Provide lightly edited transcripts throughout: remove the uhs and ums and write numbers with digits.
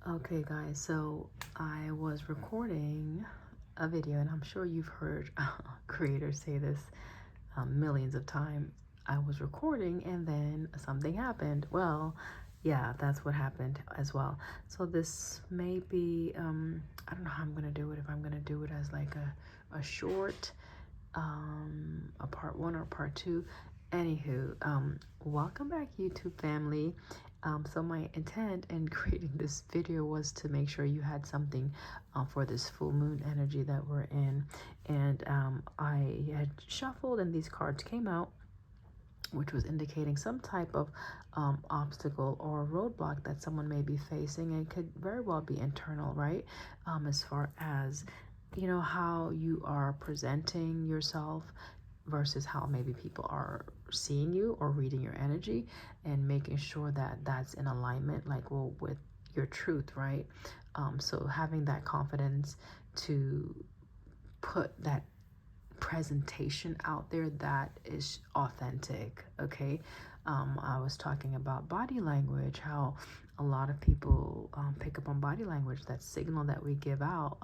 Okay, guys, so I was recording a video, and I'm sure you've heard creators say this millions of times. I was recording, and then something happened. Well, yeah, that's what happened as well. So this may be, I don't know how I'm gonna do it. If I'm gonna do it as like a short, a part one or part two. Anywho, welcome back, YouTube family. So my intent in creating this video was to make sure you had something for this full moon energy that we're in. And I had shuffled and these cards came out, which was indicating some type of obstacle or roadblock that someone may be facing. And it could very well be internal, right? As far as, you know, how you are presenting yourself versus how maybe people are seeing you or reading your energy, and making sure that that's in alignment, like, well, with your truth, right? So having that confidence to put that presentation out there that is authentic. Okay. I was talking about body language, how a lot of people pick up on body language, that signal that we give out,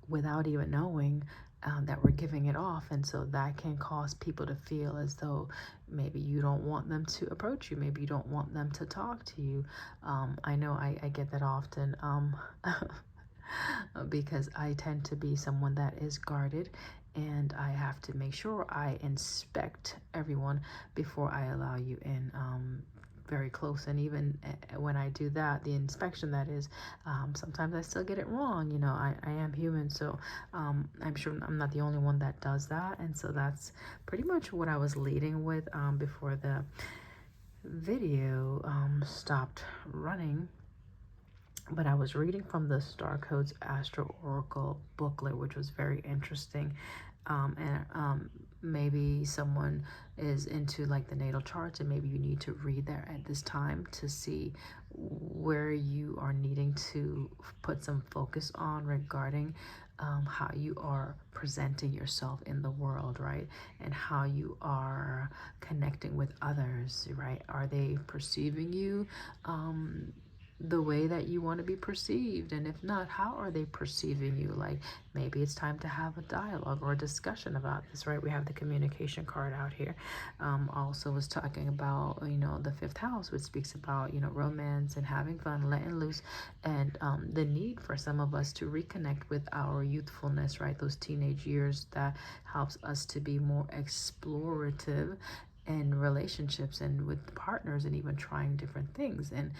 without even knowing that we're giving it off. And so that can cause people to feel as though maybe you don't want them to approach you, maybe you don't want them to talk to you. I know I get that often, because I tend to be someone that is guarded, and I have to make sure I inspect everyone before I allow you in, very close. And even when I do that, the inspection that is, sometimes I still get it wrong. You know, I am human, so I'm sure I'm not the only one that does that. And so that's pretty much what I was leading with before the video stopped running. But I was reading from the Star Codes Astro Oracle booklet, which was very interesting. And maybe someone is into like the natal charts, and maybe you need to read there at this time to see where you are needing to put some focus on regarding how you are presenting yourself in the world, right? And how you are connecting with others, right? Are they perceiving you the way that you want to be perceived? And if not, how are they perceiving you? Like, maybe it's time to have a dialogue or a discussion about this, right? We have the communication card out here. Also was talking about, you know, the fifth house, which speaks about, you know, romance and having fun, letting loose, and the need for some of us to reconnect with our youthfulness, right? Those teenage years that helps us to be more explorative in relationships and with partners, and even trying different things. And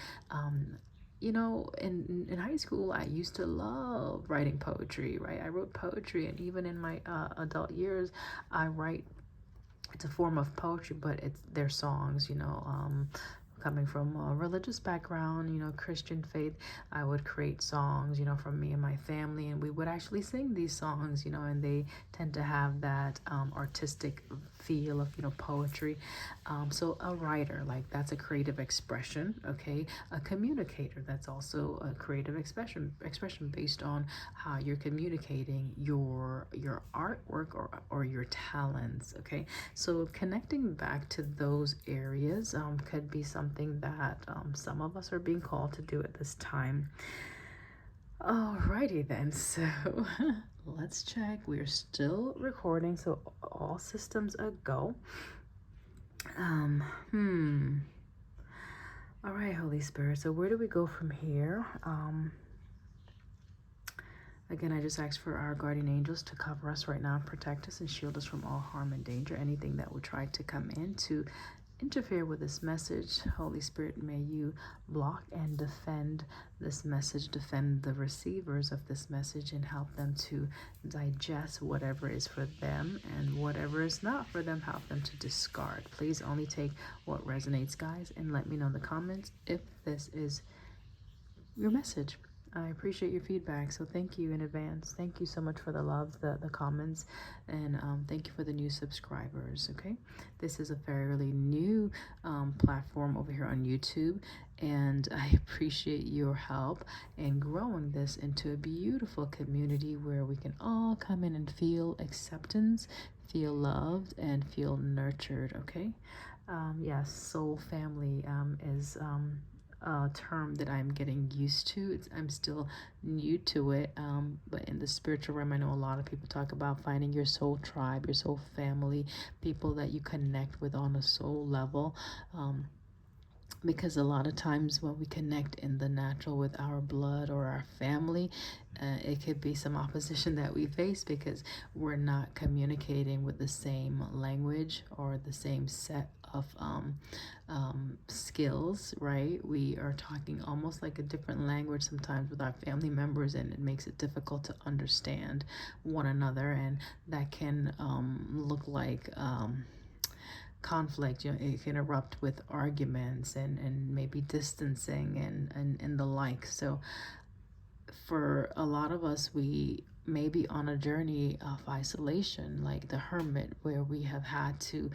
you know, in high school, I used to love writing poetry, right? I wrote poetry, and even in my adult years, I write. It's a form of poetry, but they're songs, you know. Coming from a religious background, you know, Christian faith, I would create songs, you know, from me and my family, and we would actually sing these songs, you know, and they tend to have that artistic feel of, you know, poetry. So a writer, like, that's a creative expression, okay? A communicator, that's also a creative expression based on how you're communicating your artwork or your talents, okay? So connecting back to those areas could be something that some of us are being called to do at this time. Alrighty then, so let's check. We're still recording, so all systems a go. All right, Holy Spirit. So where do we go from here? Again, I just ask for our guardian angels to cover us right now and protect us and shield us from all harm and danger. Anything that would try to come in to interfere with this message, Holy Spirit, may you block and defend this message, defend the receivers of this message, and help them to digest whatever is for them, and whatever is not for them, help them to discard. Please only take what resonates, guys, and let me know in the comments if this is your message. I appreciate your feedback, so thank you in advance. Thank you so much for the love, the comments, and thank you for the new subscribers, okay? This is a fairly new platform over here on YouTube, and I appreciate your help in growing this into a beautiful community where we can all come in and feel acceptance, feel loved, and feel nurtured, okay? Yes, soul family is term that I'm getting used to. I'm still new to it, but in the spiritual realm, I know a lot of people talk about finding your soul tribe, your soul family, people that you connect with on a soul level. Because a lot of times when we connect in the natural with our blood or our family, it could be some opposition that we face because we're not communicating with the same language or the same set of skills, right? We are talking almost like a different language sometimes with our family members, and it makes it difficult to understand one another, and that can look like conflict. It can erupt with arguments and maybe distancing and the like. So for a lot of us, we may be on a journey of isolation, like the hermit, where we have had to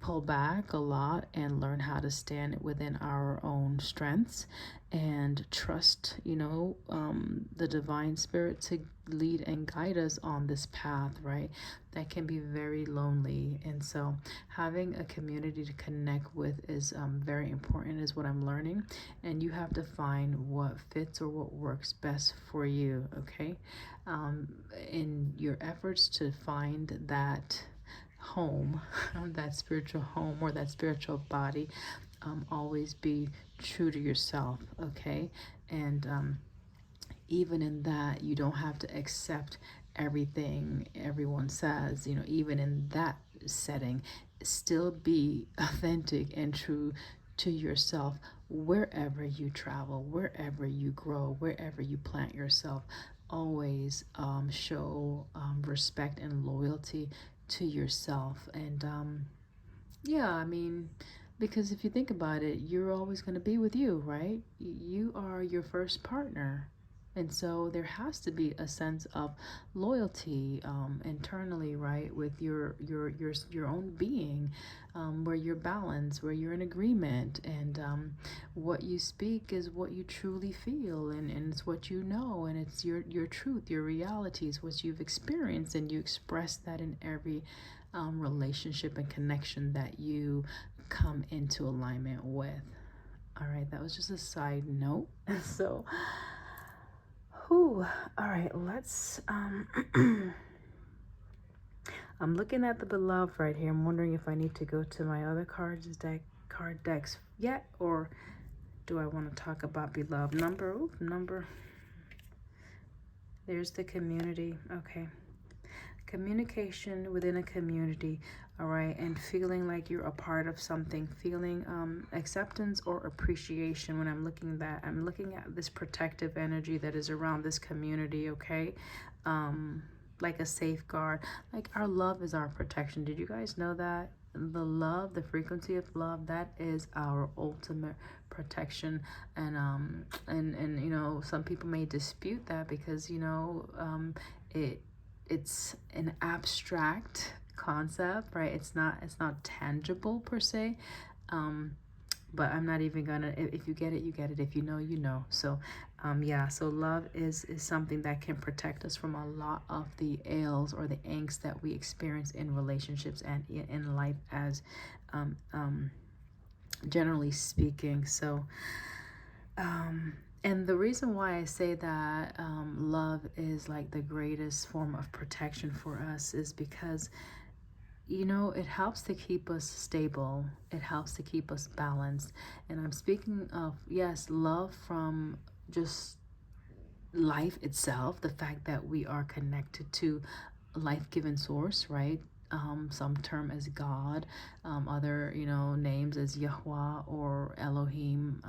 pull back a lot and learn how to stand within our own strengths and trust, the divine spirit to lead and guide us on this path, right? That can be very lonely. And so having a community to connect with is very important, is what I'm learning. And you have to find what fits or what works best for you, okay? In your efforts to find that home, that spiritual home or that spiritual body, always be true to yourself, okay? And even in that, you don't have to accept everything everyone says, even in that setting, still be authentic and true to yourself wherever you travel, wherever you grow, wherever you plant yourself. Always show respect and loyalty to yourself. And yeah, I mean, because if you think about it, you're always going to be with you, right? You are your first partner. And so there has to be a sense of loyalty internally, right, with your own being, where you're balanced, where you're in agreement, and what you speak is what you truly feel, and it's what you know, and it's your truth, your realities, what you've experienced, and you express that in every relationship and connection that you come into alignment with. All right, that was just a side note. So, all right, let's I'm looking at the beloved right here. I'm wondering if I need to go to my other card decks yet, or do I want to talk about beloved? Number. There's the community. Okay. Communication within a community, all right, and feeling like you're a part of something, feeling acceptance or appreciation. When I'm looking at this protective energy that is around this community, okay, like a safeguard. Like our love is our protection. Did you guys know that? The love, the frequency of love, that is our ultimate protection. And some people may dispute that because it's an abstract concept, right? It's not tangible per se. But I'm not even gonna, if you get it, you get it. If you know, you know. So so love is something that can protect us from a lot of the ails or the angst that we experience in relationships and in life, as generally speaking. So and the reason why I say that love is like the greatest form of protection for us is because it helps to keep us stable. It helps to keep us balanced. And I'm speaking of, yes, love from just life itself, the fact that we are connected to a life-given source, right? Some term as God, other, names as Yahweh or Elohim,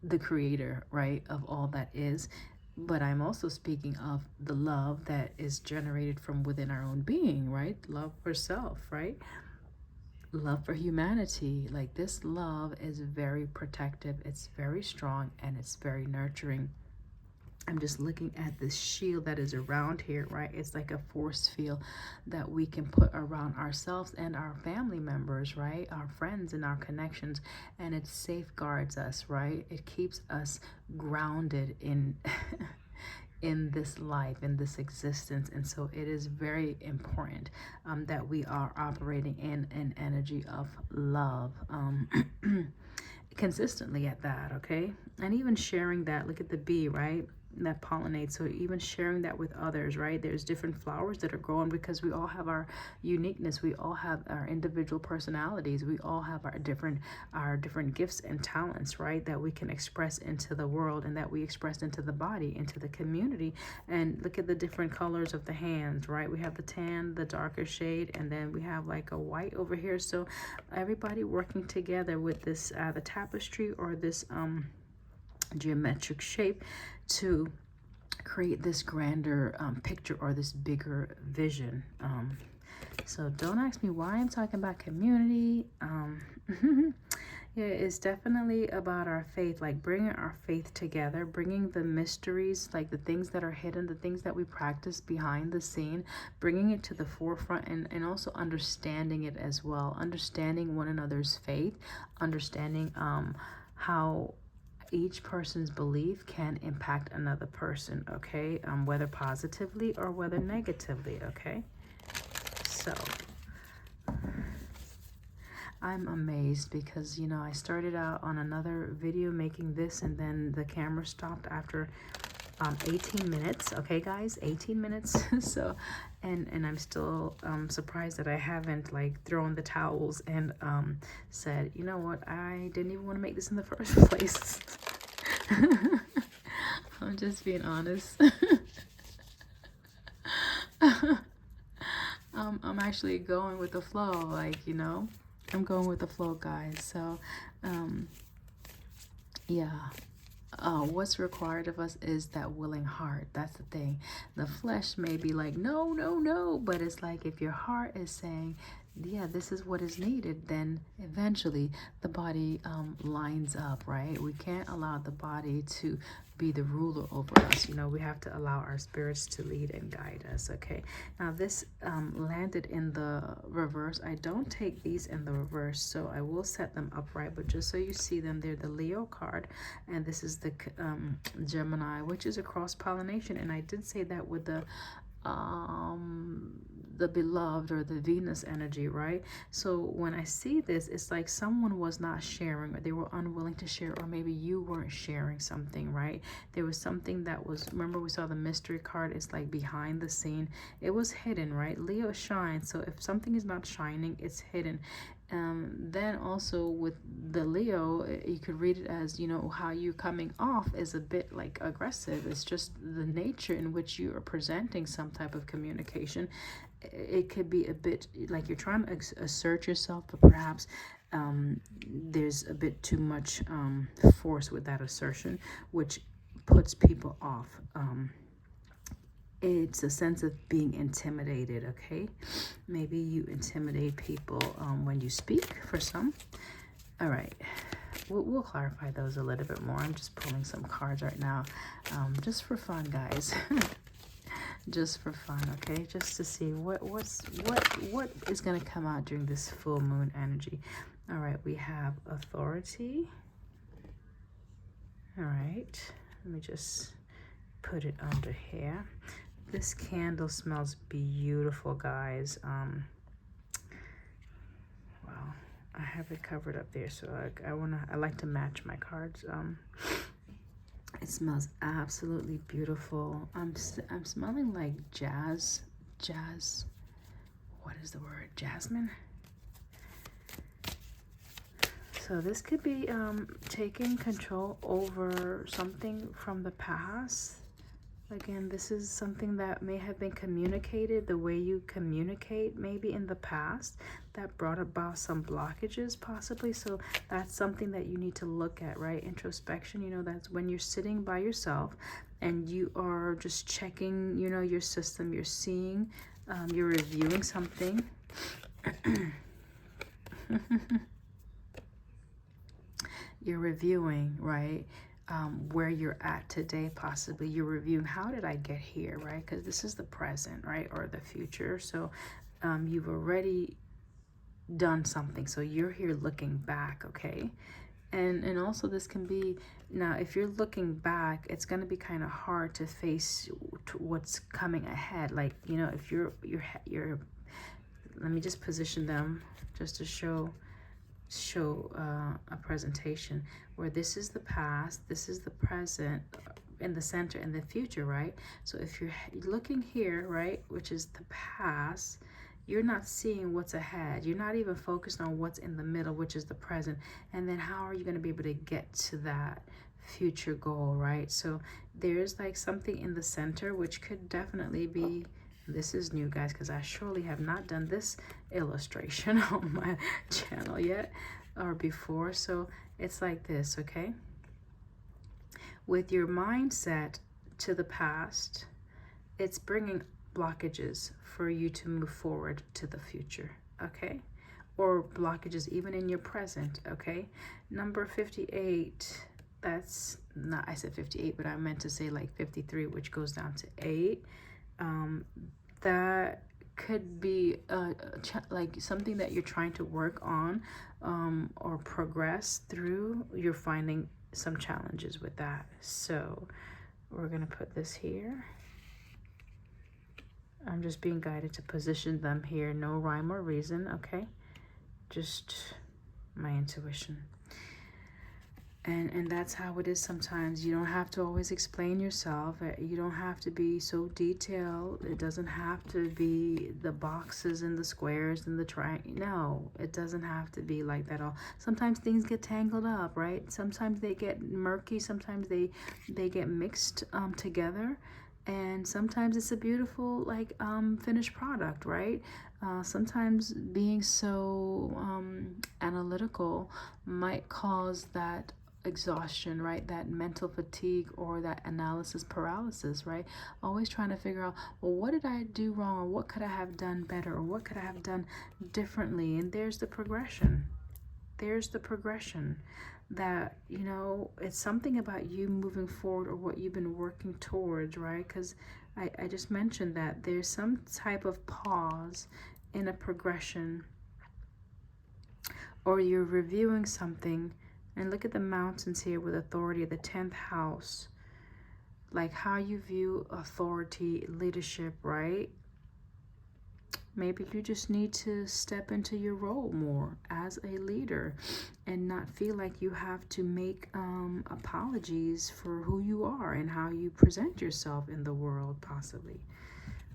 the creator, right, of all that is. But I'm also speaking of the love that is generated from within our own being, right? Love for self, right? Love for humanity. Like, this love is very protective, it's very strong, and it's very nurturing. I'm just looking at this shield that is around here, right? It's like a force field that we can put around ourselves and our family members, right? Our friends and our connections, and it safeguards us, right? It keeps us grounded in in this life, in this existence. And so it is very important that we are operating in an energy of love. consistently at that, okay? And even sharing that, look at the bee, right? That pollinates. So even sharing that with others, right? There's different flowers that are growing because we all have our uniqueness. We all have our individual personalities. We all have our different gifts and talents, right? That we can express into the world and that we express into the body, into the community. And look at the different colors of the hands, right? We have the tan, the darker shade, and then we have like a white over here. So everybody working together with this, the tapestry or this geometric shape to create this grander picture or this bigger vision. So don't ask me why I'm talking about community. Yeah, it's definitely about our faith, like bringing our faith together, bringing the mysteries, like the things that are hidden, the things that we practice behind the scene, bringing it to the forefront, and also understanding it as well, understanding one another's faith, understanding how each person's belief can impact another person, okay? Whether positively or whether negatively, okay? So I'm amazed because, you know, I started out on another video making this and then the camera stopped after 18 minutes, okay guys, 18 minutes. So and I'm still surprised that I haven't like thrown the towels and said, you know what, I didn't even want to make this in the first place. I'm just being honest. I'm actually going with the flow, like, you know, I'm going with the flow, guys. So yeah, what's required of us is that willing heart. That's the thing. The flesh may be like, no, no, no, but it's like if your heart is saying, yeah, this is what is needed, then eventually the body lines up, right? We can't allow the body to be the ruler over us. You know, we have to allow our spirits to lead and guide us, okay? Now this landed in the reverse. I don't take these in the reverse, so I will set them upright, but just so you see them, they're the Leo card, and this is the Gemini, which is a cross-pollination, and I did say that with the beloved or the Venus energy, right? So when I see this, it's like someone was not sharing, or they were unwilling to share, or maybe you weren't sharing something, right? There was something that was, remember we saw the mystery card, it's like behind the scene, it was hidden, right? Leo shines, so if something is not shining, it's hidden. Then also with the Leo, you could read it as, you know, how you coming off is a bit like aggressive. It's just the nature in which you are presenting some type of communication. It could be a bit like you're trying to assert yourself, but perhaps there's a bit too much force with that assertion, which puts people off. It's a sense of being intimidated, okay? Maybe you intimidate people when you speak, for some. All right, we'll clarify those a little bit more. I'm just pulling some cards right now, just for fun, guys. Just for fun, okay? Just to see what is going to come out during this full moon energy. All right, we have authority. All right, let me just put it under here. This candle smells beautiful, guys. Well, I have it covered up there, so I like to match my cards. It smells absolutely beautiful. I'm smelling like jazz. What is the word? Jasmine. So this could be taking control over something from the past. Again, this is something that may have been communicated the way you communicate maybe in the past that brought about some blockages possibly. So that's something that you need to look at, right? Introspection, you know, that's when you're sitting by yourself and you are just checking, you know, your system, you're seeing, you're reviewing something. You're reviewing, right? Where you're at today, possibly you're reviewing, how did I get here, right? Because this is the present, right, or the future. So you've already done something, so you're here looking back, okay? And also this can be, now if you're looking back, it's going to be kind of hard to face what's coming ahead. Like, you know, if you're let me just position them just to show show a presentation where this is the past, this is the present, in the center, and the future, right? So if you're looking here, right, which is the past, you're not seeing what's ahead. You're not even focused on what's in the middle, which is the present. And then how are you going to be able to get to that future goal, right? So there's like something in the center, which could definitely be, this is new, guys, because I surely have not done this illustration on my channel yet or before. So it's like this, okay? With your mindset to the past, it's bringing blockages for you to move forward to the future, okay? Or blockages even in your present, okay? Number 58, that's not, I said 58, but I meant to say like 53, which goes down to 8. That could be like something that you're trying to work on or progress through. You're finding some challenges with that. So we're gonna put this here. I'm just being guided to position them here. No rhyme or reason, okay? Just my intuition. And that's how it is sometimes. You don't have to always explain yourself. You don't have to be so detailed. It doesn't have to be the boxes and the squares and the triangle. No, it doesn't have to be like that all. Sometimes things get tangled up, right? Sometimes they get murky. Sometimes they get mixed together. And sometimes it's a beautiful like finished product, right? Sometimes being so analytical might cause that exhaustion, right? That mental fatigue or that analysis paralysis, right? Always trying to figure out, well, what did I do wrong, or what could I have done better, or what could I have done differently? And there's the progression. There's the progression that, you know, it's something about you moving forward or what you've been working towards, right? Because I just mentioned that there's some type of pause in a progression, or you're reviewing something. And look at the mountains here with authority, the 10th house, like how you view authority, leadership, right? Maybe you just need to step into your role more as a leader and not feel like you have to make apologies for who you are and how you present yourself in the world, possibly.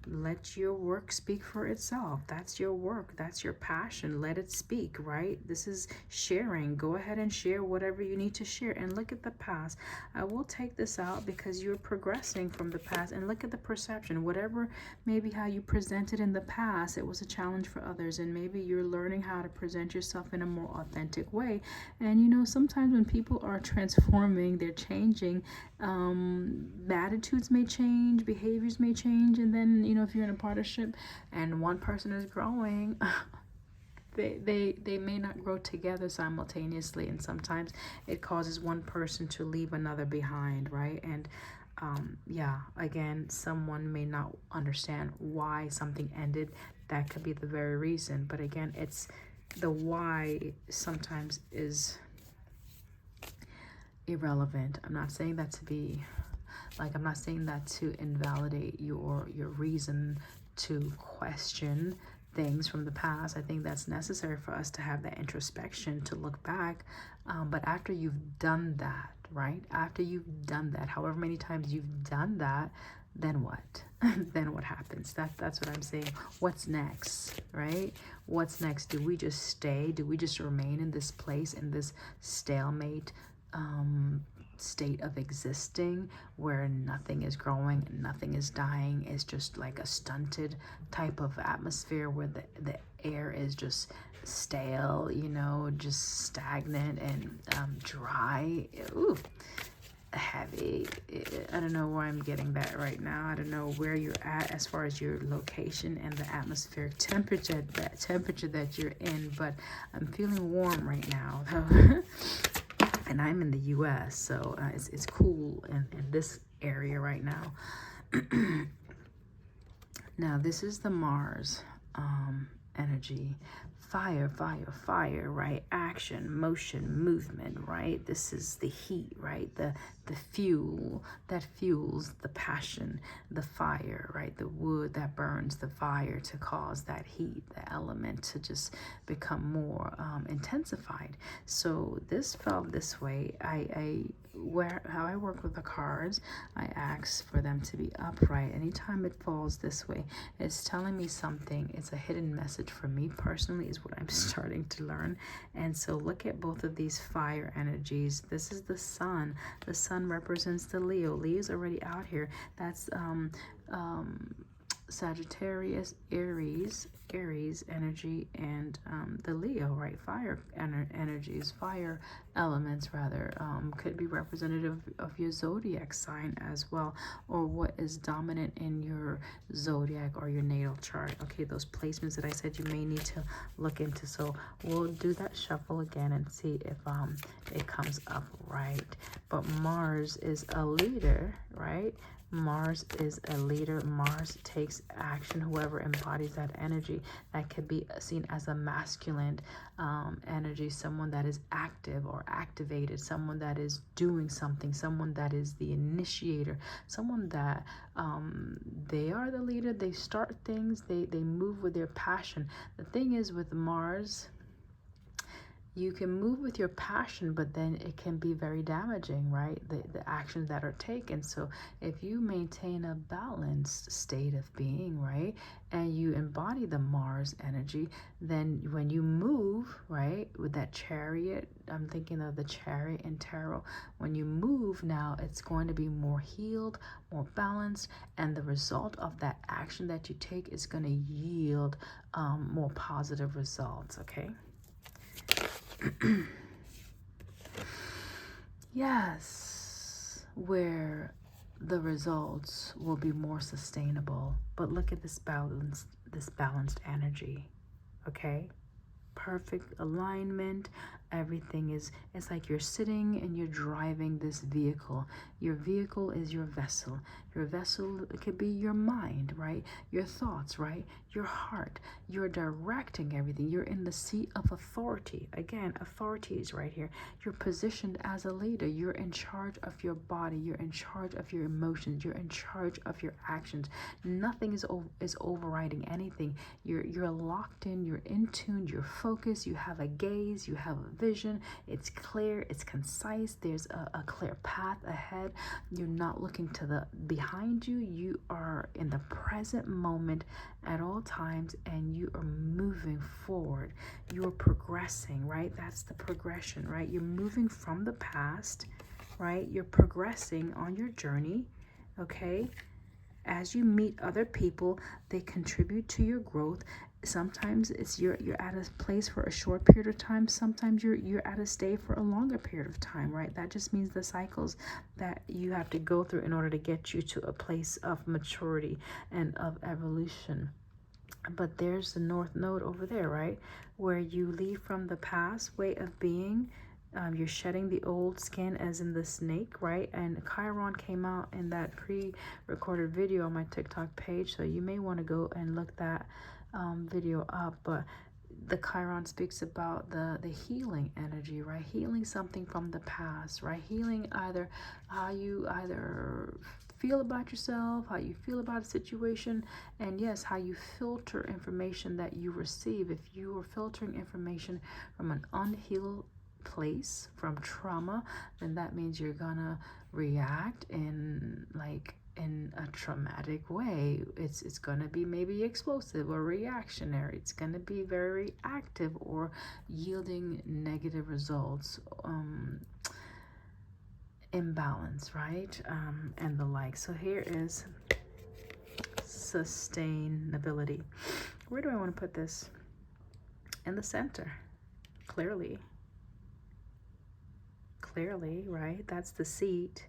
Let your work speak for itself. That's your work. That's your passion. Let it speak, right? This is sharing. Go ahead and share whatever you need to share. And look at the past. I will take this out because you're progressing from the past. And look at the perception. Whatever, maybe how you presented in the past, it was a challenge for others. And maybe you're learning how to present yourself in a more authentic way. And, you know, sometimes when people are transforming, they're changing, attitudes may change, behaviors may change, and then, you know, if you're in a partnership and one person is growing, they may not grow together simultaneously, and sometimes it causes one person to leave another behind, right? And yeah, again, someone may not understand why something ended. That could be the very reason, but again, it's the why sometimes is irrelevant. I'm not saying that to be like, I'm not saying that to invalidate your reason to question things from the past. I think that's necessary for us to have that introspection, to look back. But after you've done that, right? After you've done that, however many times you've done that, then what? Then what happens? That's what I'm saying. What's next, right? What's next? Do we just stay? Do we just remain in this place, in this stalemate state of existing where nothing is growing, nothing is dying? It's just like a stunted type of atmosphere where the air is just stale, you know, just stagnant and dry. Ooh, heavy. I don't know where I'm getting that right now. I don't know where you're at as far as your location and the atmospheric temperature, that temperature that you're in, but I'm feeling warm right now. And I'm in the US, so it's cool in this area right now. Now, this is the Mars energy Fire, fire, fire, right? Action, motion, movement, right? This is the heat, right? The fuel that fuels the passion, the fire, right? The wood that burns the fire to cause that heat, the element to just become more intensified. So this fell this way. How I work with the cards, I ask for them to be upright. Anytime it falls this way, it's telling me something. It's a hidden message for me personally, is what I'm starting to learn. And so look at both of these fire energies. This is the sun. The sun represents the Leo. Leo's already out here. That's Sagittarius, Aries energy, and the Leo, right? Fire energies, fire elements rather, could be representative of your zodiac sign as well, or what is dominant in your zodiac or your natal chart. Okay, those placements that I said you may need to look into. So we'll do that shuffle again and see if it comes up right. But Mars is a leader, right? Mars is a leader. Mars takes action. Whoever embodies that energy, that could be seen as a masculine energy, someone that is active or activated, someone that is doing something, someone that is the initiator, someone that they are the leader. They start things, they move with their passion. The thing is with Mars, you can move with your passion, but then it can be very damaging, right? The actions that are taken. So if you maintain a balanced state of being, right, and you embody the Mars energy, then when you move, right, with that chariot, I'm thinking of the chariot in tarot, when you move now, it's going to be more healed, more balanced, and the result of that action that you take is going to yield more positive results, okay? Yes, where the results will be more sustainable. But look at this balanced energy, okay? Perfect alignment. Everything is, it's like you're sitting and you're driving this vehicle. Your vehicle is your vessel. Your vessel, it could be your mind, right? Your thoughts, right? Your heart. You're directing everything. You're in the seat of authority. Again, authority is right here. You're positioned as a leader. You're in charge of your body. You're in charge of your emotions. You're in charge of your actions. Nothing is overriding anything. You're locked in. You're in tune. You're focused. You have a gaze. You have a vision. It's clear. It's concise. There's a clear path ahead. You're not looking to the behind you. You are in the present moment at all times, and you are moving forward. You're progressing, right? That's the progression, right? You're moving from the past, right? You're progressing on your journey, okay? As you meet other people, they contribute to your growth. Sometimes it's you're at a place for a short period of time. Sometimes you're at a stay for a longer period of time, right? That just means the cycles that you have to go through in order to get you to a place of maturity and of evolution. But there's the North Node over there, right? Where you leave from the past way of being. You're shedding the old skin, as in the snake, right? And Chiron came out in that pre-recorded video on my TikTok page, so you may want to go and look that video up. But the Chiron speaks about the healing energy, right? Healing something from the past, right? Healing either how you feel about yourself, how you feel about a situation, and yes, how you filter information that you receive. If you are filtering information from an unhealed place, from trauma, then that means you're gonna react in a traumatic way. It's gonna be maybe explosive or reactionary. It's gonna be very active or yielding negative results, imbalance, right? And the like. So here is sustainability. Where do I want to put this? In the center. Clearly, right? That's the seat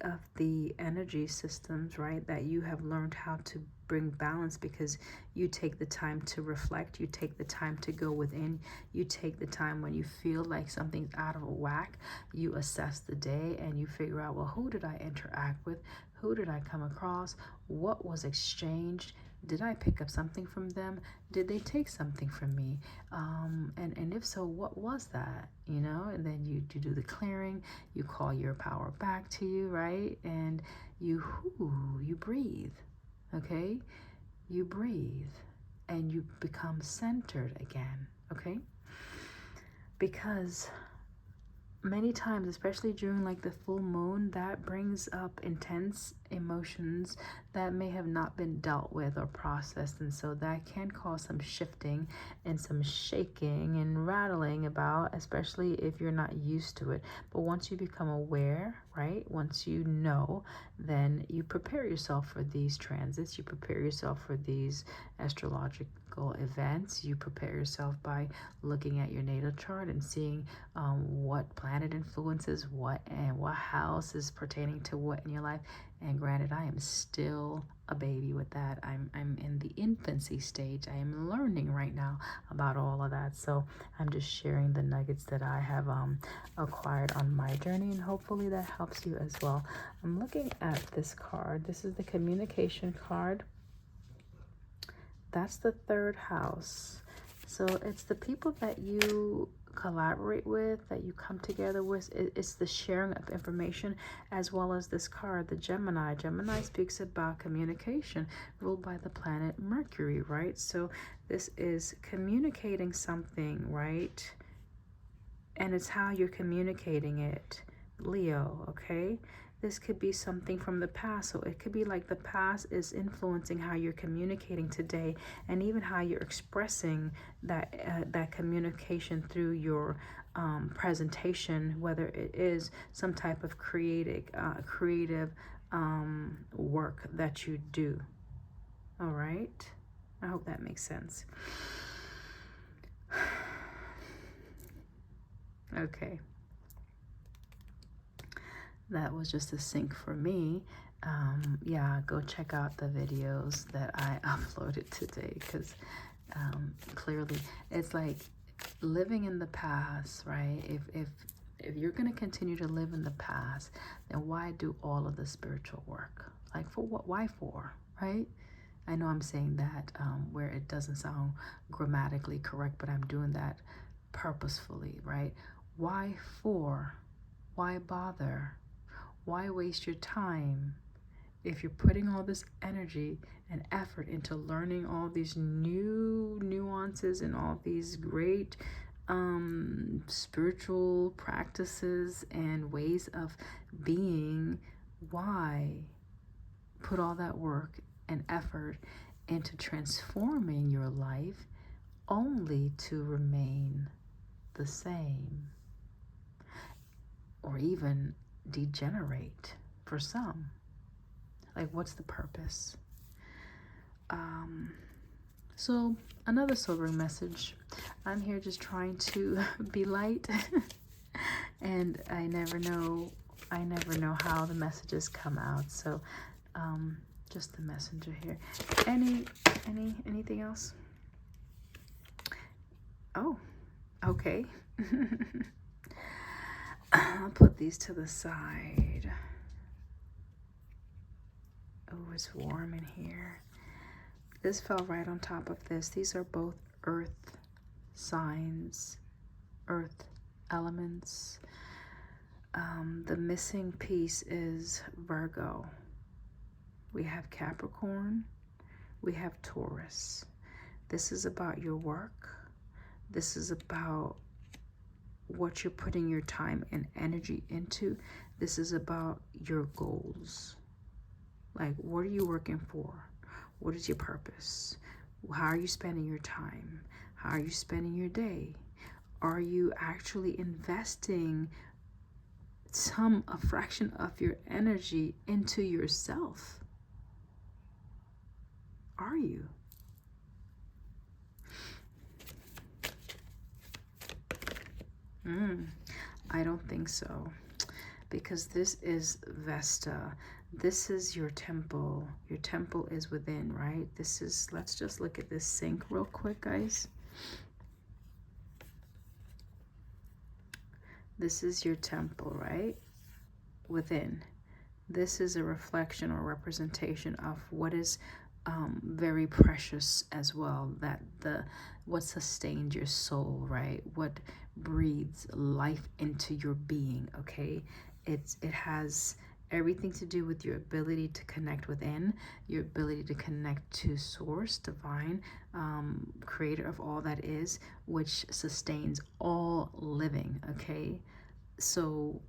of the energy systems, right? That you have learned how to bring balance, because you take the time to reflect, you take the time to go within, you take the time when you feel like something's out of whack, you assess the day and you figure out, well, who did I interact with? Who did I come across? What was exchanged? Did I pick up something from them? Did they take something from me? And if so, what was that? You know, and then you do the clearing, you call your power back to you, right? And you breathe, okay? You breathe and you become centered again, okay? Because many times, especially during like the full moon, that brings up intense emotions that may have not been dealt with or processed, and so that can cause some shifting and some shaking and rattling about, especially if you're not used to it. But once you become aware, right, once you know, then you prepare yourself for these transits, you prepare yourself for these astrological events, you prepare yourself by looking at your natal chart and seeing what planet influences what and what house is pertaining to what in your life. And granted, I am still a baby with that. I'm in the infancy stage. I am learning right now about all of that. So I'm just sharing the nuggets that I have acquired on my journey, and hopefully that helps you as well. I'm looking at this card. This is the communication card. That's the third house. So it's the people that you collaborate with, that you come together with. It's the sharing of information, as well as this card, the Gemini. Gemini speaks about communication, ruled by the planet Mercury, right? So this is communicating something, right? And it's how you're communicating it, Leo, okay? This could be something from the past. So it could be like the past is influencing how you're communicating today, and even how you're expressing that communication through your presentation, whether it is some type of creative work that you do. All right? I hope that makes sense. Okay. That was just a sync for me. Yeah, go check out the videos that I uploaded today, because clearly it's like living in the past, right? If you're going to continue to live in the past, then why do all of the spiritual work? Like, for what? Why for, right? I know I'm saying that where it doesn't sound grammatically correct, but I'm doing that purposefully, right? Why for? Why bother? Why waste your time if you're putting all this energy and effort into learning all these new nuances and all these great spiritual practices and ways of being? Why put all that work and effort into transforming your life only to remain the same, or even degenerate for some? Like, what's the purpose? So another sobering message. I'm here just trying to be light and I never know how the messages come out. So just the messenger here. Anything else? Oh, okay. I'll put these to the side. Oh, it's warm in here. This fell right on top of this. These are both earth signs, earth elements. The missing piece is Virgo. We have Capricorn. We have Taurus. This is about your work. This is about what you're putting your time and energy into. This is about your goals. Like, what are you working for? What is your purpose? How are you spending your time? How are you spending your day? Are you actually investing a fraction of your energy into yourself? Are you? I don't think so, because this is Vesta. This is your temple. Your temple is within, right? This is, let's just look at this sync real quick, guys. This is your temple, right? Within. This is a reflection or representation of what is very precious as well. That what sustains your soul, right? What breathes life into your being, okay? It has everything to do with your ability to connect within, your ability to connect to source, divine, creator of all that is, which sustains all living, okay? So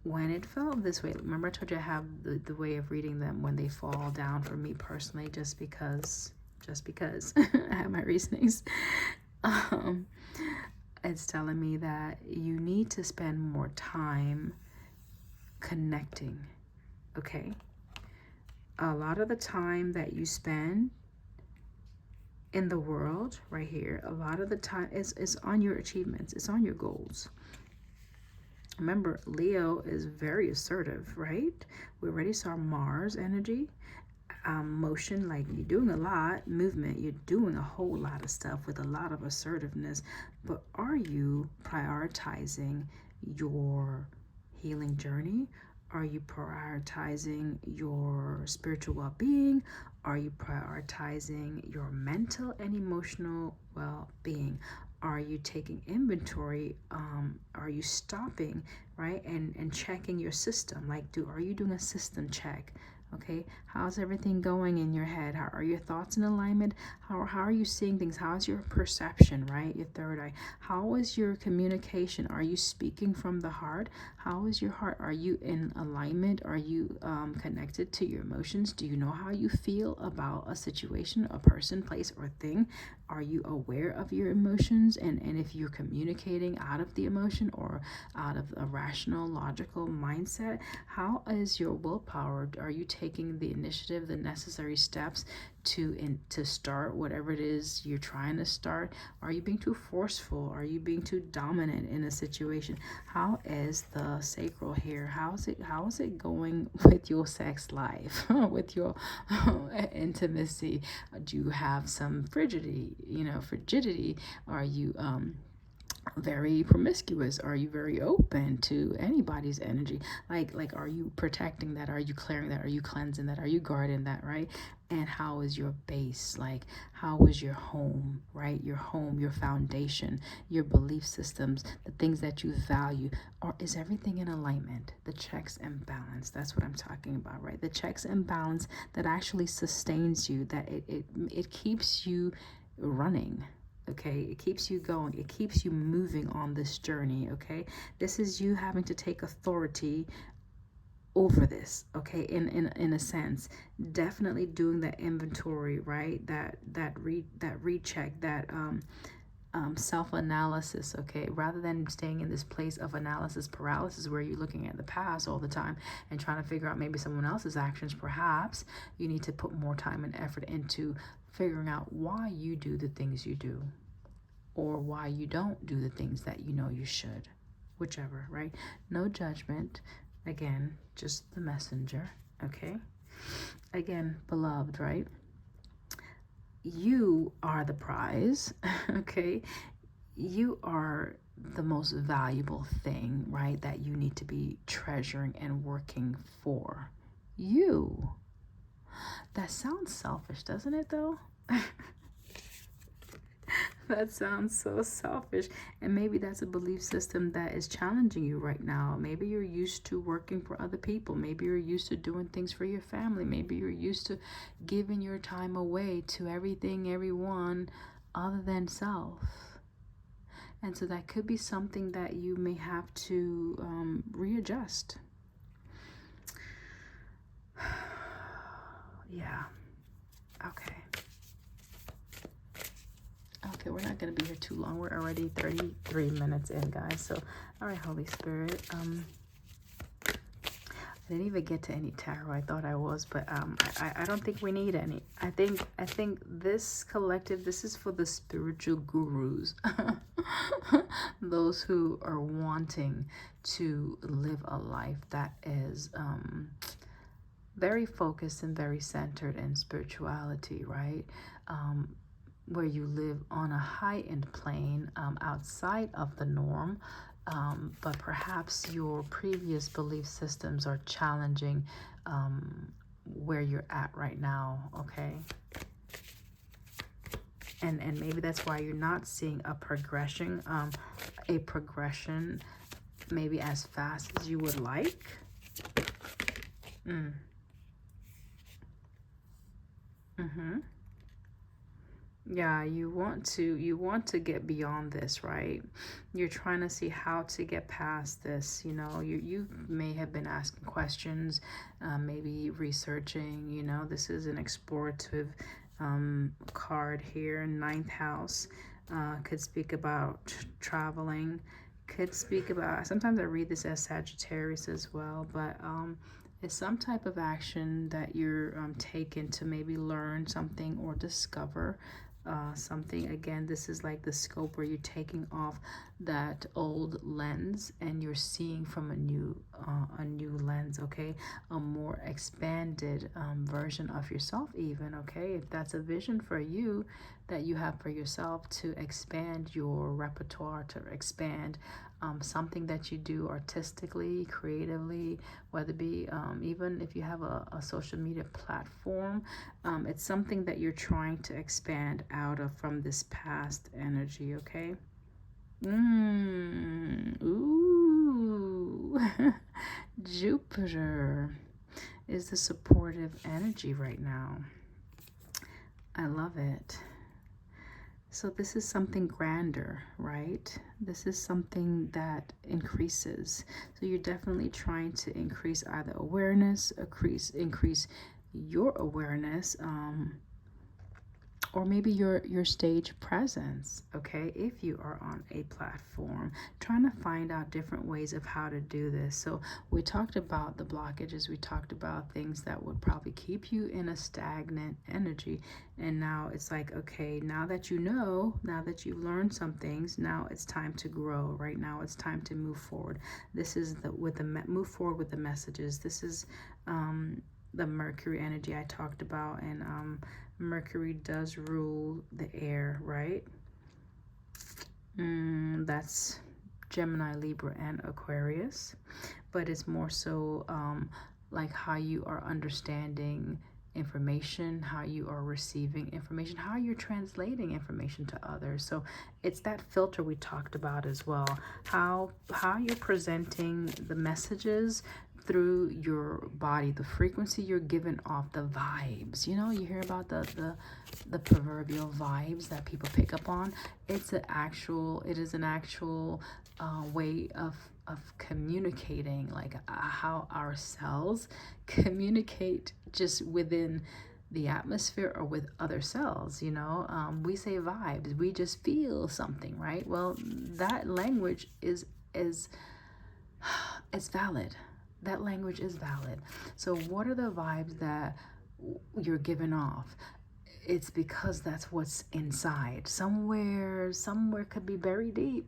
when it felt this way, remember I told you I have the way of reading them when they fall down for me personally, just because I have my reasonings. It's telling me that you need to spend more time connecting, okay? A lot of the time that you spend in the world right here, a lot of the time is on your achievements, it's on your goals. Remember, Leo is very assertive, right? We already saw Mars energy, motion, like you're doing a lot, movement, you're doing a whole lot of stuff with a lot of assertiveness, but are you prioritizing your healing journey? Are you prioritizing your spiritual well-being? Are you prioritizing your mental and emotional well-being? Are you taking inventory? Are you stopping, right, and checking your system? Like, are you doing a system check? Okay, how's everything going in your head? How are your thoughts in alignment? How are you seeing things? How's your perception, right? Your third eye. How is your communication? Are you speaking from the heart? How is your heart? Are you in alignment? Are you connected to your emotions? Do you know how you feel about a situation, a person, place, or thing? Are you aware of your emotions? And if you're communicating out of the emotion or out of a rational, logical mindset, how is your willpower? Are you taking the initiative, the necessary steps to start whatever it is you're trying to start? Are you being too forceful? Are you being too dominant in a situation? How is the sacral here? How is it going with your sex life, with your intimacy? Do you have some frigidity? Are you very promiscuous? Are you very open to anybody's energy? Like are you protecting that? Are you clearing that? Are you cleansing that? Are you guarding that, right? And how is your base? Like, how is your home, right? Your home, your foundation, your belief systems, the things that you value. Or is everything in alignment? The checks and balance. That's what I'm talking about, right? The checks and balance that actually sustains you, that it keeps you running. Okay, it keeps you going, it keeps you moving on this journey. Okay, this is you having to take authority over this, okay, in a sense. Definitely doing that inventory, right? That recheck, that self-analysis, okay, rather than staying in this place of analysis paralysis where you're looking at the past all the time and trying to figure out maybe someone else's actions. Perhaps you need to put more time and effort into figuring out why you do the things you do, or why you don't do the things that you know you should. Whichever, right? No judgment. Again, just the messenger, okay? Again, beloved, right? You are the prize, okay? You are the most valuable thing, right, that you need to be treasuring and working for. You. That sounds selfish, doesn't it, though? That sounds so selfish. And maybe that's a belief system that is challenging you right now. Maybe you're used to working for other people. Maybe you're used to doing things for your family. Maybe you're used to giving your time away to everything, everyone other than self. And so that could be something that you may have to readjust. Yeah. Okay. Okay, we're not going to be here too long. We're already 33 minutes in, guys. So, all right, Holy Spirit. I didn't even get to any tarot. I thought I was, but I don't think we need any. I think this collective, this is for the spiritual gurus. Those who are wanting to live a life that is very focused and very centered in spirituality, right? Where you live on a heightened plane outside of the norm, but perhaps your previous belief systems are challenging where you're at right now, okay? And maybe that's why you're not seeing a progression maybe as fast as you would like. Yeah, you want to get beyond this, right? You're trying to see how to get past this. You know, you may have been asking questions, maybe researching. You know, this is an explorative card here. Ninth house could speak about traveling. Could speak about. Sometimes I read this as Sagittarius as well, but it's some type of action that you're taking to maybe learn something or discover something. Again, this is like the scope where you're taking off that old lens and you're seeing from a new lens, okay? A more expanded version of yourself even, okay? If that's a vision for you that you have for yourself, to expand your repertoire, to expand something that you do artistically, creatively, whether it be even if you have a social media platform, it's something that you're trying to expand out of from this past energy, okay? Ooh. Jupiter is the supportive energy right now. I love it. So this is something grander, right? This is something that increases. So you're definitely trying to increase either awareness, increase your awareness, or maybe your stage presence, okay? If you are on a platform, trying to find out different ways of how to do this. So we talked about the blockages, we talked about things that would probably keep you in a stagnant energy, and now it's like, okay, now that you know, now that you've learned some things, now it's time to grow. Right now it's time to move forward. This is move forward with the messages. This is the Mercury energy I talked about, and Mercury does rule the air, right? That's Gemini, Libra, and Aquarius. But it's more so like how you are understanding information, how you are receiving information, how you're translating information to others. So it's that filter we talked about as well. How you're presenting the messages through your body, the frequency you're giving off, the vibes. You know, you hear about the proverbial vibes that people pick up on. It is an actual way of communicating, like how our cells communicate just within the atmosphere or with other cells. You know, we say vibes, we just feel something, right? Well, that language is valid. That language is valid. So what are the vibes that you're giving off? It's because that's what's inside. Somewhere could be very deep,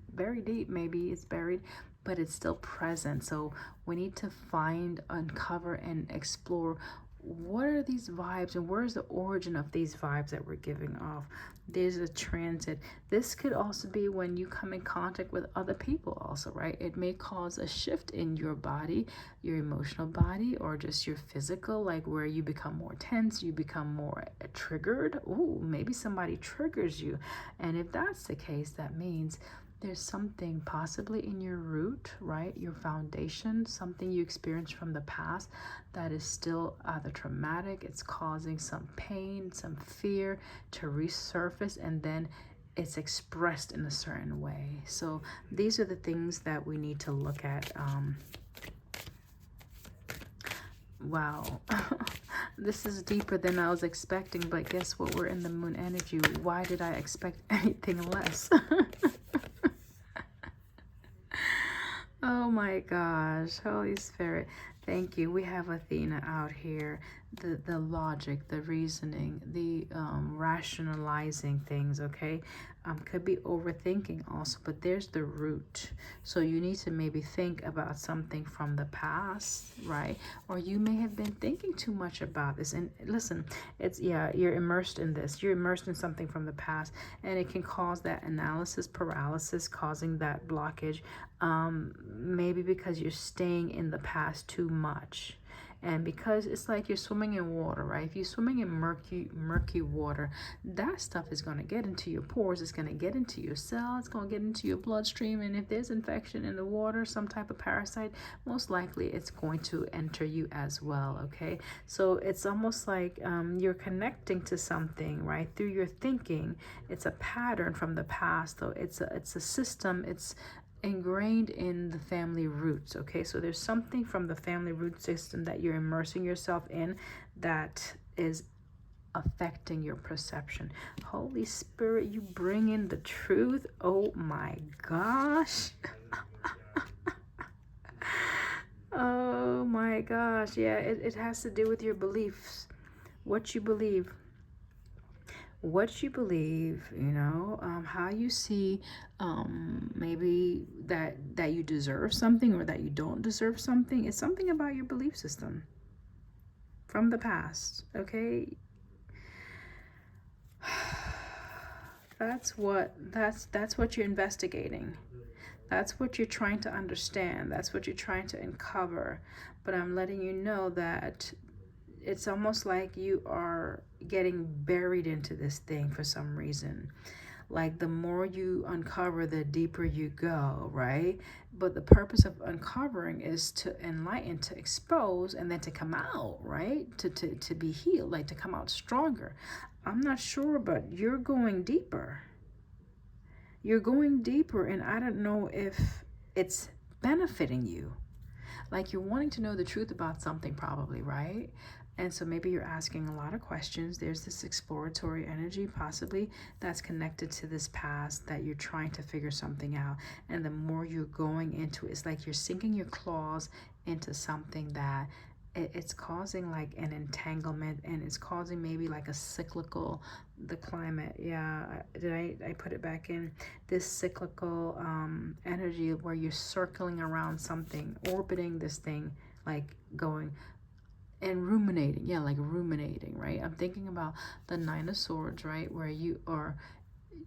maybe it's buried, but it's still present. So we need to find, uncover, and explore what are these vibes and where's the origin of these vibes that we're giving off. There's a transit. This could also be when you come in contact with other people also, right? It may cause a shift in your body, your emotional body, or just your physical, like where you become more tense, you become more triggered. Ooh, maybe somebody triggers you. And if that's the case, that means there's something possibly in your root, right? Your foundation, something you experienced from the past that is still either traumatic, it's causing some pain, some fear to resurface, and then it's expressed in a certain way. So these are the things that we need to look at. Wow. This is deeper than I was expecting, but guess what? We're in the moon energy. Why did I expect anything less? Oh my gosh, Holy Spirit, thank you. We have Athena out here. The logic, the reasoning, the rationalizing things, okay? Could be overthinking also, but there's the root. So you need to maybe think about something from the past, right? Or you may have been thinking too much about this. And listen, you're immersed in this. You're immersed in something from the past, and it can cause that analysis paralysis, causing that blockage. Maybe because you're staying in the past too much. And because it's like you're swimming in water, right? If you're swimming in murky water, that stuff is going to get into your pores. It's going to get into your cell. It's going to get into your bloodstream. And if there's infection in the water, some type of parasite, most likely it's going to enter you as well. Okay, so it's almost like you're connecting to something, right, through your thinking. It's a pattern from the past, though. It's a system. It's ingrained in the family roots. Okay, so there's something from the family root system that you're immersing yourself in that is affecting your perception. Holy Spirit, you bring in the truth. Oh my gosh. Oh my gosh. Yeah, it has to do with your beliefs, what you believe, how you see maybe that you deserve something or that you don't deserve something. It's something about your belief system from the past. Okay, that's what you're investigating. That's what you're trying to understand. That's what you're trying to uncover. But I'm letting you know that it's almost like you are getting buried into this thing for some reason. Like the more you uncover, the deeper you go, right? But the purpose of uncovering is to enlighten, to expose, and then to come out, right? To be healed, like to come out stronger. I'm not sure, but you're going deeper. You're going deeper, and I don't know if it's benefiting you. Like you're wanting to know the truth about something, probably, right? And so maybe you're asking a lot of questions. There's this exploratory energy possibly that's connected to this past that you're trying to figure something out. And the more you're going into it, it's like you're sinking your claws into something that it's causing like an entanglement, and it's causing maybe like a cyclical, the climate. Yeah, I put it back in this cyclical energy where you're circling around something, orbiting this thing, like going and ruminating. Yeah, like ruminating, right? I'm thinking about the Nine of Swords, right, where you are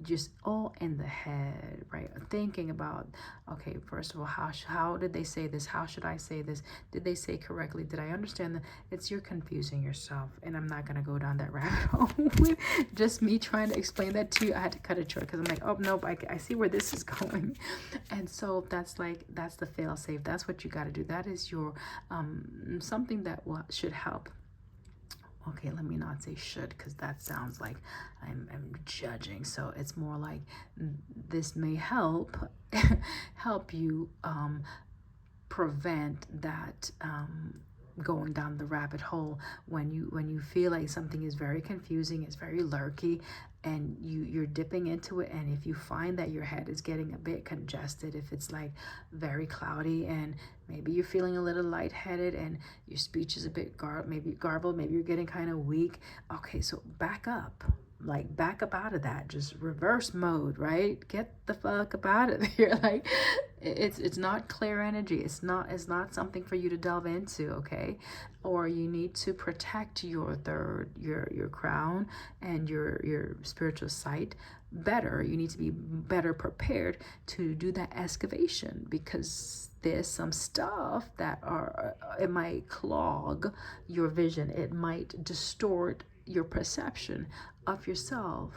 just all in the head, right? Thinking about, okay, first of all, how did they say this? How should I say this? Did they say correctly? Did I understand that? You're confusing yourself, and I'm not going to go down that rabbit hole with just me trying to explain that to you. I had to cut it short because I'm like, oh, nope, I see where this is going. And so that's the fail safe. That's what you got to do. That is your something that should help. Okay, let me not say should, because that sounds like I'm judging. So it's more like this may help you prevent that going down the rabbit hole when you feel like something is very confusing, it's very lurky, and you're dipping into it. And if you find that your head is getting a bit congested, if it's like very cloudy, and maybe you're feeling a little lightheaded, and your speech is a bit garbled, maybe you're getting kind of weak, okay, so back up out of that. Just reverse mode, right? Get the fuck up out of there. Like it's not clear energy. It's not something for you to delve into, okay? Or you need to protect your your crown and your spiritual sight better. You need to be better prepared to do that excavation, because there's some stuff that it might clog your vision. It might distort your perception of yourself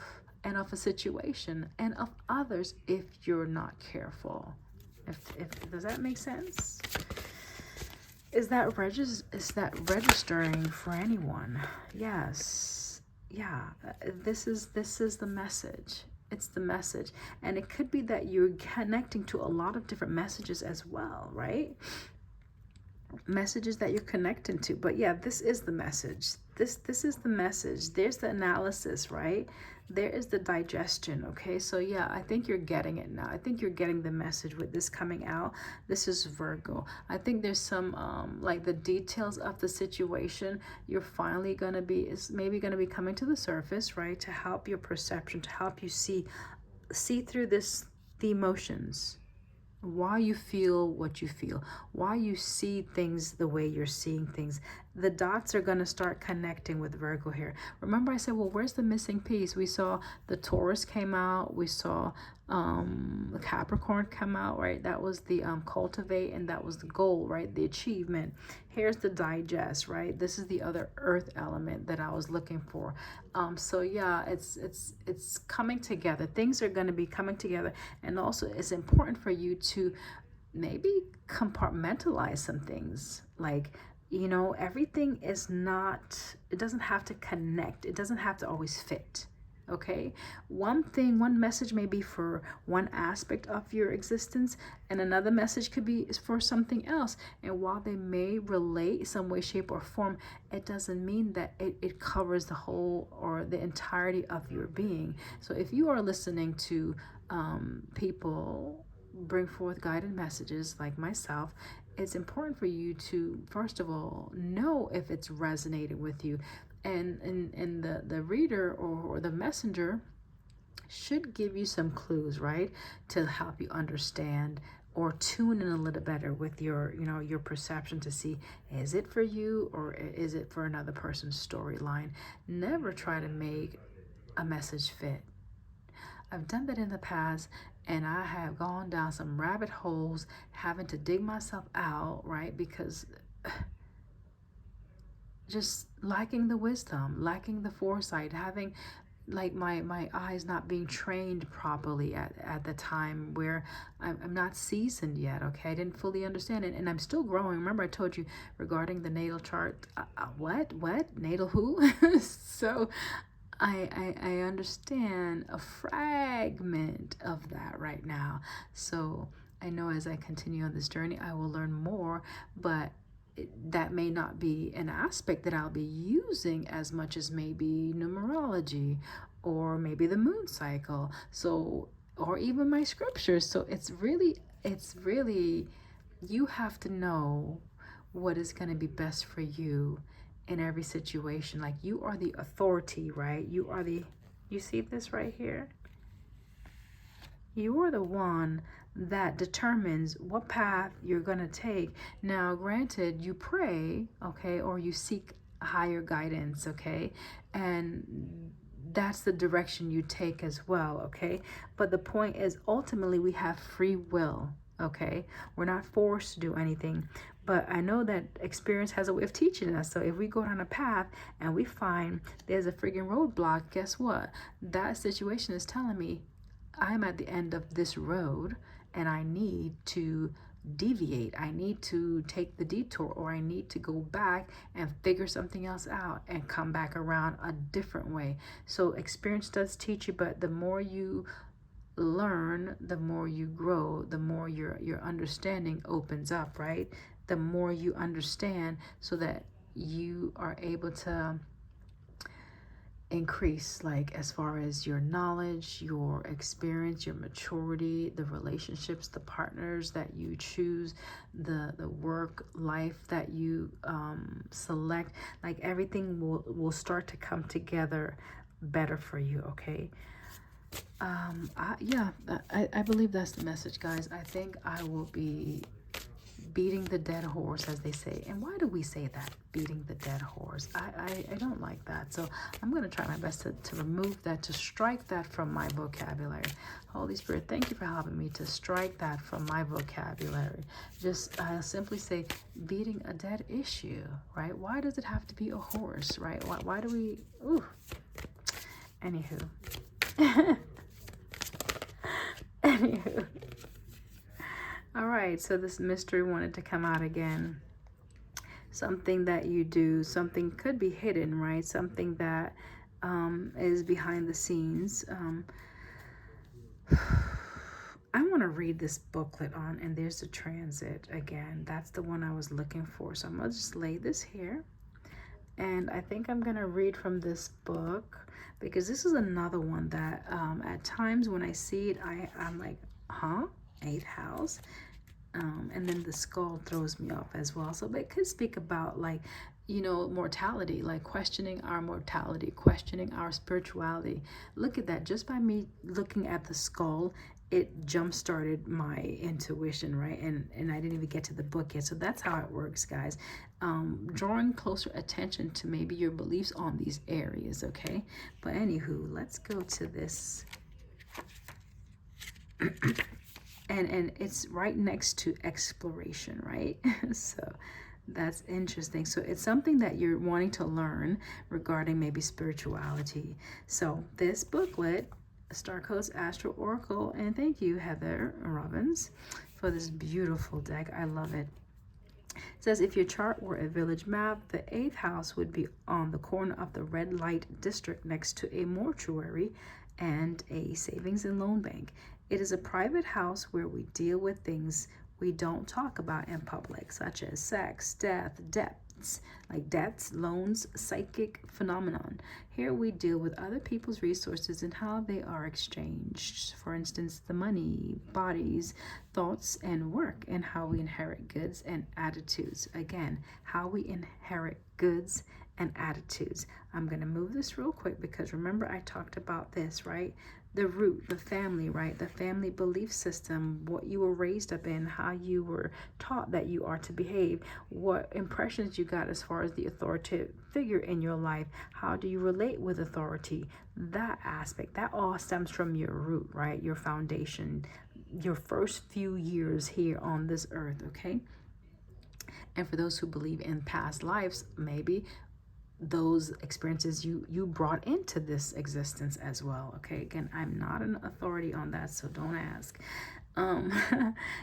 and of a situation and of others if you're not careful. If does that make sense? Is that registering for anyone? Yes. Yeah. This is the message. It's the message. And it could be that you're connecting to a lot of different messages as well, right? Messages that you're connecting to. But yeah, this is the message. This is the message. There's the analysis, right? There is the digestion, okay? So yeah, I think you're getting it now. I think you're getting the message with this coming out. This is Virgo. I think there's some like the details of the situation you're finally gonna be, is maybe gonna be coming to the surface, right? To help your perception, to help you see through the emotions, why you feel what you feel, why you see things the way you're seeing things. The dots are going to start connecting with Virgo here. Remember I said, well, where's the missing piece? We saw the Taurus came out. We saw Capricorn come out, right? That was the cultivate, and that was the goal, right? The achievement. Here's the digest, right? This is the other earth element that I was looking for. So yeah, it's coming together. Things are going to be coming together, and also it's important for you to maybe compartmentalize some things. Like, you know, everything is not, it doesn't have to connect, it doesn't have to always fit. Okay, one thing, one message may be for one aspect of your existence, and another message could be for something else. And while they may relate some way, shape, or form, it doesn't mean that it covers the whole or the entirety of your being. So if you are listening to people bring forth guided messages like myself, it's important for you to, first of all, know if it's resonated with you. And the reader or the messenger should give you some clues, right, to help you understand or tune in a little better with your, you know, your perception to see, is it for you or is it for another person's storyline? Never try to make a message fit. I've done that in the past, and I have gone down some rabbit holes having to dig myself out, right? Because just lacking the wisdom, lacking the foresight, having like my eyes not being trained properly at the time where I'm not seasoned yet, okay? I didn't fully understand it, and I'm still growing. Remember I told you regarding the natal chart, what? Natal who? So I understand a fragment of that right now. So I know as I continue on this journey, I will learn more, but that may not be an aspect that I'll be using as much as maybe numerology or maybe the moon cycle. So, or even my scriptures. So it's really, you have to know what is going to be best for you in every situation. Like, you are the authority, right? You see this right here? You are the one that determines what path you're going to take. Now, granted, you pray, okay, or you seek higher guidance, okay, and that's the direction you take as well, okay? But the point is, ultimately, we have free will, okay? We're not forced to do anything. But I know that experience has a way of teaching us. So if we go down a path and we find there's a friggin' roadblock, guess what? That situation is telling me I'm at the end of this road and I need to deviate. I need to take the detour, or I need to go back and figure something else out and come back around a different way. So experience does teach you, but the more you learn, the more you grow, the more your understanding opens up, right? The more you understand, so that you are able to increase, like, as far as your knowledge, your experience, your maturity, the relationships, the partners that you choose, the work life that you select. Like, everything will start to come together better for you, okay? I believe that's the message, guys. I think I will be beating the dead horse, as they say. And why do we say that, beating the dead horse? I don't like that. So I'm going to try my best to remove that, to strike that from my vocabulary. Holy Spirit, thank you for helping me to strike that from my vocabulary. Just simply say beating a dead issue, right? Why does it have to be a horse, right? Why do we... Ooh. Anywho. Anywho. All right, so this mystery wanted to come out again. Something that you do, something could be hidden, right? Something that is behind the scenes. I want to read this booklet on, and there's the transit again. That's the one I was looking for. So I'm going to just lay this here. And I think I'm going to read from this book, because this is another one that at times when I see it, I'm like, huh? 8th house. And then the skull throws me off as well. So it could speak about, like, you know, mortality, like questioning our mortality, questioning our spirituality. Look at that. Just by me looking at the skull, it jump-started my intuition, right? And I didn't even get to the book yet. So that's how it works, guys. Drawing closer attention to maybe your beliefs on these areas, okay? But anywho, let's go to this And it's right next to exploration, right? So that's interesting. So it's something that you're wanting to learn regarding maybe spirituality. So this booklet, Star Codes Astro Oracle, and thank you, Heather Robbins, for this beautiful deck. I love it. It says if your chart were a village map, the 8th house would be on the corner of the red light district next to a mortuary and a savings and loan bank. It is a private house where we deal with things we don't talk about in public, such as sex, death, debts, like debts, loans, psychic phenomenon. Here we deal with other people's resources and how they are exchanged. For instance, the money, bodies, thoughts, and work, and how we inherit goods and attitudes. Again, how we inherit goods and attitudes. I'm going to move this real quick because remember I talked about this, right? The root, the family, right? The family belief system, what you were raised up in, how you were taught that you are to behave, what impressions you got as far as the authoritative figure in your life, how do you relate with authority, that aspect, that all stems from your root, right? Your foundation, your first few years here on this earth, okay? And for those who believe in past lives, maybe those experiences you brought into this existence as well. Okay, again, I'm not an authority on that, so don't ask.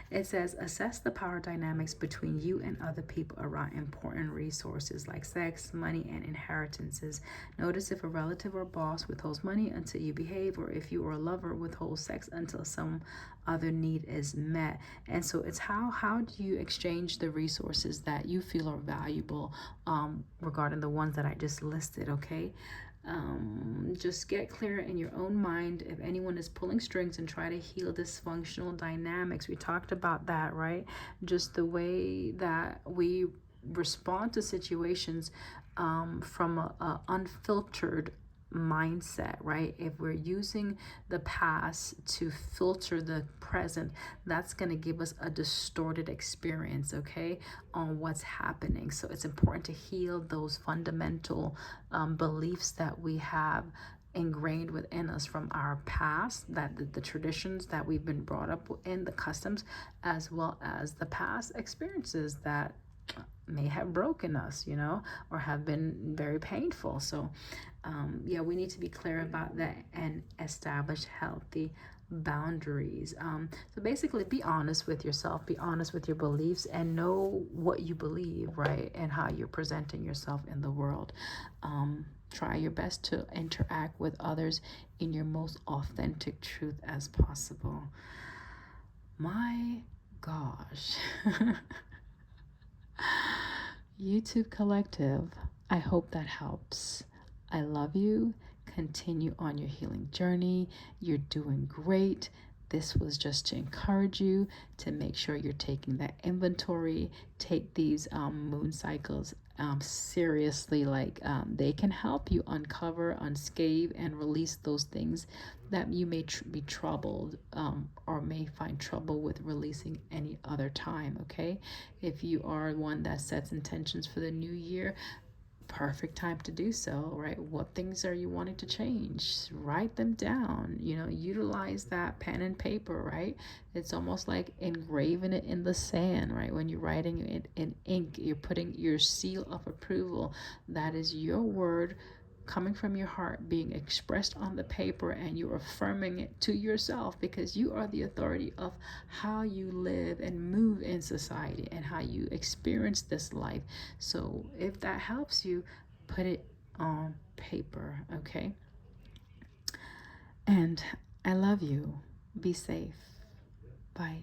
It says assess the power dynamics between you and other people around important resources like sex, money, and inheritances. Notice if a relative or boss withholds money until you behave, or if you or a lover withholds sex until some other need is met. And so it's how do you exchange the resources that you feel are valuable, regarding the ones that I just listed. Okay, just get clear in your own mind if anyone is pulling strings, and try to heal dysfunctional dynamics. We talked about that, right? Just the way that we respond to situations, from a unfiltered mindset, right? If we're using the past to filter the present, that's going to give us a distorted experience, okay, on what's happening. So it's important to heal those fundamental beliefs that we have ingrained within us from our past, that the traditions that we've been brought up in, the customs, as well as the past experiences that may have broken us, or have been very painful. So yeah, we need to be clear about that and establish healthy boundaries. So basically, be honest with yourself, be honest with your beliefs, and know what you believe, right? And how you're presenting yourself in the world. Try your best to interact with others in your most authentic truth as possible. My gosh. YouTube Collective, I hope that helps. I love you. Continue on your healing journey. You're doing great. This was just to encourage you to make sure you're taking that inventory. Take these moon cycles seriously. Like they can help you uncover, unscathe, and release those things that you may be troubled, or may find trouble with releasing any other time. Okay, if you are one that sets intentions for the new year, perfect time to do so, right? What things are you wanting to change? Write them down, utilize that pen and paper, right? It's almost like engraving it in the sand, right? When you're writing it in ink, you're putting your seal of approval. That is your word coming from your heart being expressed on the paper, and you're affirming it to yourself, because you are the authority of how you live and move in society and how you experience this life. So if that helps you, put it on paper, okay? And I love you. Be safe. Bye.